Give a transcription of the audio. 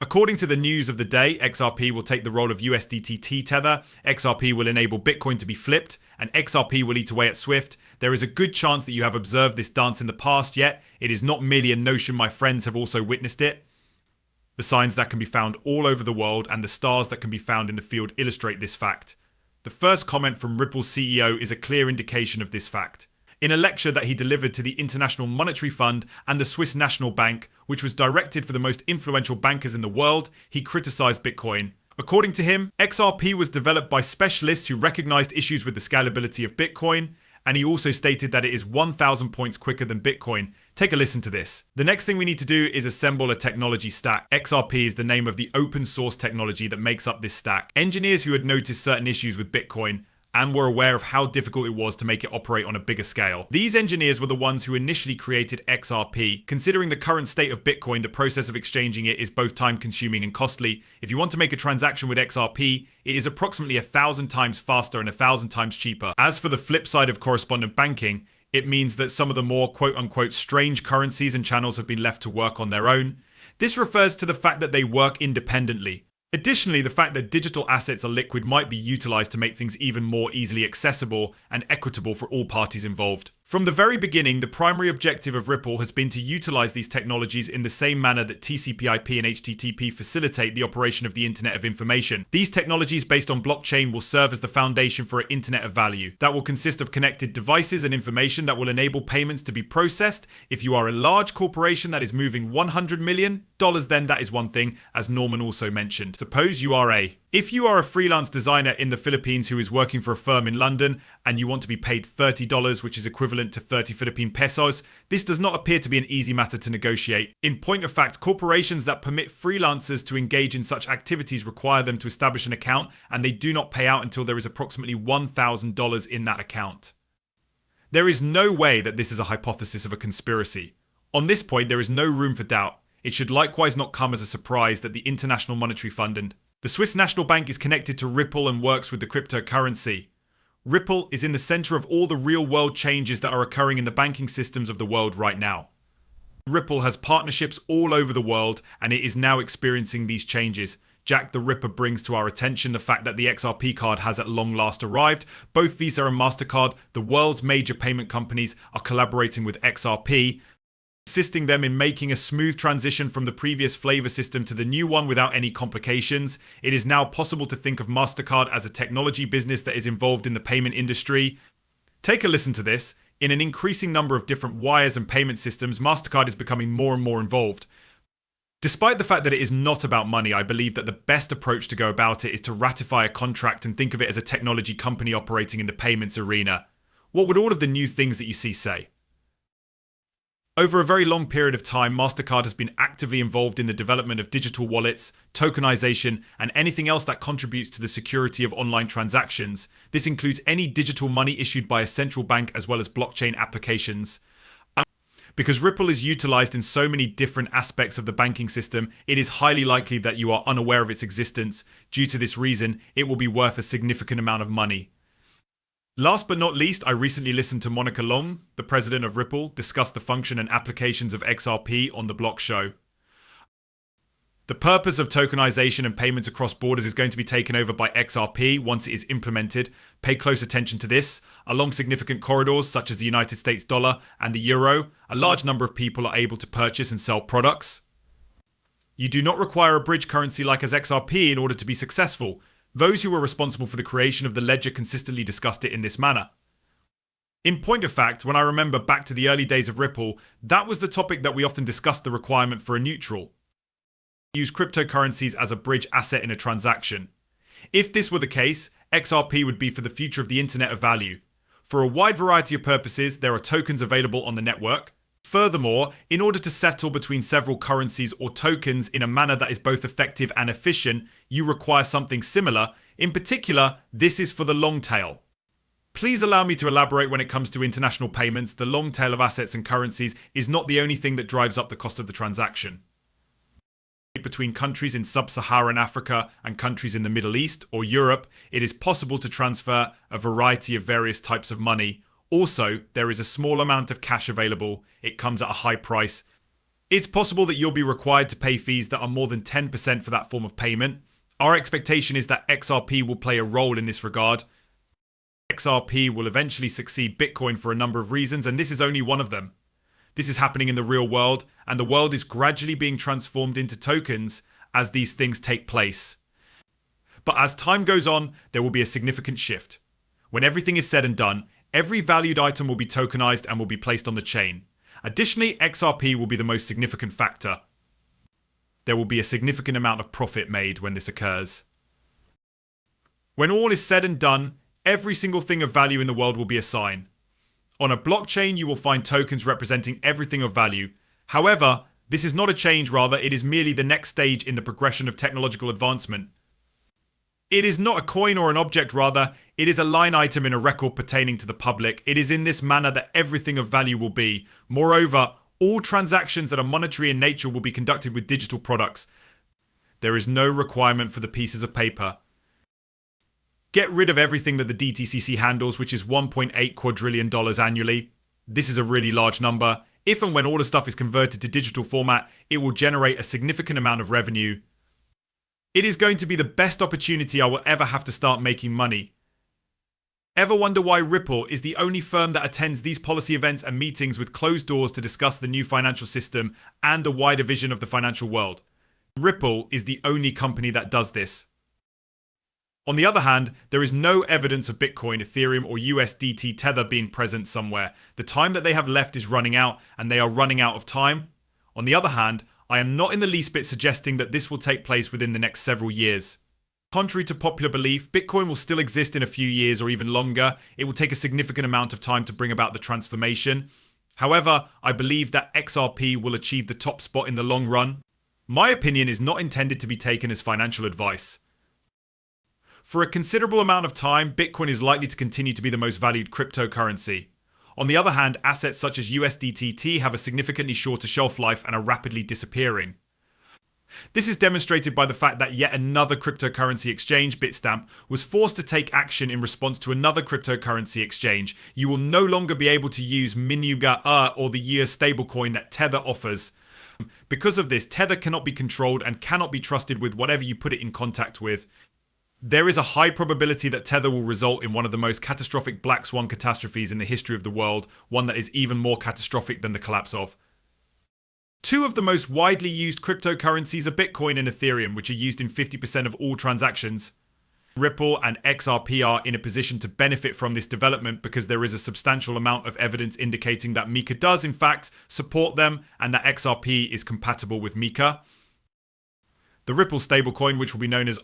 According to the news of the day, XRP will take the role of USDT Tether, XRP will enable Bitcoin to be flipped, and XRP will eat away at Swift. There is a good chance that you have observed this dance in the past, yet it is not merely a notion, my friends have also witnessed it. The signs that can be found all over the world and the stars that can be found in the field illustrate this fact. The first comment from Ripple's CEO is a clear indication of this fact. In a lecture that he delivered to the International Monetary Fund and the Swiss National Bank, which was directed for the most influential bankers in the world, he criticized Bitcoin. According to him, XRP was developed by specialists who recognized issues with the scalability of Bitcoin, and he also stated that it is 1,000 points quicker than Bitcoin. Take a listen to this. The next thing we need to do is assemble a technology stack. XRP is the name of the open source technology that makes up this stack. Engineers who had noticed certain issues with Bitcoin and were aware of how difficult it was to make it operate on a bigger scale. These engineers were the ones who initially created XRP. Considering the current state of Bitcoin, the process of exchanging it is both time-consuming and costly. If you want to make a transaction with XRP, it is approximately 1,000 times faster and 1,000 times cheaper. As for the flip side of correspondent banking, it means that some of the more quote-unquote strange currencies and channels have been left to work on their own. This refers to the fact that they work independently. Additionally, the fact that digital assets are liquid might be utilized to make things even more easily accessible and equitable for all parties involved. From the very beginning, the primary objective of Ripple has been to utilize these technologies in the same manner that TCP/IP and HTTP facilitate the operation of the Internet of Information. These technologies based on blockchain will serve as the foundation for an Internet of Value that will consist of connected devices and information that will enable payments to be processed. If you are a large corporation that is moving $100 million, then that is one thing, as Norman also mentioned. Suppose you are If you are a freelance designer in the Philippines who is working for a firm in London and you want to be paid $30, which is equivalent to 30 Philippine pesos, this does not appear to be an easy matter to negotiate. In point of fact, corporations that permit freelancers to engage in such activities require them to establish an account, and they do not pay out until there is approximately $1,000 in that account. There is no way that this is a hypothesis of a conspiracy. On this point, there is no room for doubt. It should likewise not come as a surprise that the International Monetary Fund and the Swiss National Bank is connected to Ripple and works with the cryptocurrency. Ripple is in the center of all the real-world changes that are occurring in the banking systems of the world right now. Ripple has partnerships all over the world, and it is now experiencing these changes. Jack the Ripper brings to our attention the fact that the XRP card has at long last arrived. Both Visa and MasterCard, the world's major payment companies, are collaborating with XRP, assisting them in making a smooth transition from the previous flavor system to the new one without any complications. It is now possible to think of MasterCard as a technology business that is involved in the payment industry. Take a listen to this. In an increasing number of different wires and payment systems, MasterCard is becoming more and more involved. Despite the fact that it is not about money, I believe that the best approach to go about it is to ratify a contract and think of it as a technology company operating in the payments arena. What would all of the new things that you see say? Over a very long period of time, MasterCard has been actively involved in the development of digital wallets, tokenization, and anything else that contributes to the security of online transactions. This includes any digital money issued by a central bank as well as blockchain applications. Because Ripple is utilized in so many different aspects of the banking system, it is highly likely that you are unaware of its existence. Due to this reason, it will be worth a significant amount of money. Last but not least, I recently listened to Monica Long, the president of Ripple, discuss the function and applications of XRP on the Block Show. The purpose of tokenization and payments across borders is going to be taken over by XRP once it is implemented. Pay close attention to this. Along significant corridors such as the United States dollar and the euro, a large number of people are able to purchase and sell products. You do not require a bridge currency like as XRP in order to be successful. Those who were responsible for the creation of the ledger consistently discussed it in this manner. In point of fact, when I remember back to the early days of Ripple, that was the topic that we often discussed, the requirement for a neutral. Use cryptocurrencies as a bridge asset in a transaction. If this were the case, XRP would be for the future of the Internet of Value. For a wide variety of purposes, there are tokens available on the network. Furthermore, in order to settle between several currencies or tokens in a manner that is both effective and efficient, you require something similar. In particular, this is for the long tail. Please allow me to elaborate. When it comes to international payments, the long tail of assets and currencies is not the only thing that drives up the cost of the transaction. Between countries in sub-Saharan Africa and countries in the Middle East or Europe, it is possible to transfer a variety of various types of money. Also, there is a small amount of cash available. It comes at a high price. It's possible that you'll be required to pay fees that are more than 10% for that form of payment. Our expectation is that XRP will play a role in this regard. XRP will eventually succeed Bitcoin for a number of reasons, and this is only one of them. This is happening in the real world, and the world is gradually being transformed into tokens as these things take place. But as time goes on, there will be a significant shift. When everything is said and done, every valued item will be tokenized and will be placed on the chain. Additionally, XRP will be the most significant factor. There will be a significant amount of profit made when this occurs. When all is said and done, every single thing of value in the world will be a sign. On a blockchain, you will find tokens representing everything of value. However, this is not a change, rather, it is merely the next stage in the progression of technological advancement. It is not a coin or an object, rather, it is a line item in a record pertaining to the public. It is in this manner that everything of value will be. Moreover, all transactions that are monetary in nature will be conducted with digital products. There is no requirement for the pieces of paper. Get rid of everything that the DTCC handles, which is $1.8 quadrillion annually. This is a really large number. If and when all the stuff is converted to digital format, it will generate a significant amount of revenue. It is going to be the best opportunity I will ever have to start making money. Ever wonder why Ripple is the only firm that attends these policy events and meetings with closed doors to discuss the new financial system and a wider vision of the financial world? Ripple is the only company that does this. On the other hand, there is no evidence of Bitcoin, Ethereum, or USDT Tether being present somewhere. The time that they have left is running out, and they are running out of time. On the other hand, I am not in the least bit suggesting that this will take place within the next several years. Contrary to popular belief, Bitcoin will still exist in a few years or even longer. It will take a significant amount of time to bring about the transformation. However, I believe that XRP will achieve the top spot in the long run. My opinion is not intended to be taken as financial advice. For a considerable amount of time, Bitcoin is likely to continue to be the most valued cryptocurrency. On the other hand, assets such as USDT have a significantly shorter shelf life and are rapidly disappearing. This is demonstrated by the fact that yet another cryptocurrency exchange, Bitstamp, was forced to take action in response to another cryptocurrency exchange. You will no longer be able to use Minuga or the year stablecoin that Tether offers. Because of this, Tether cannot be controlled and cannot be trusted with whatever you put it in contact with. There is a high probability that Tether will result in one of the most catastrophic black swan catastrophes in the history of the world, one that is even more catastrophic than the collapse of. Two of the most widely used cryptocurrencies are Bitcoin and Ethereum, which are used in 50% of all transactions. Ripple and XRP are in a position to benefit from this development because there is a substantial amount of evidence indicating that Mika does in fact support them and that XRP is compatible with Mika. The Ripple stablecoin, which will be known as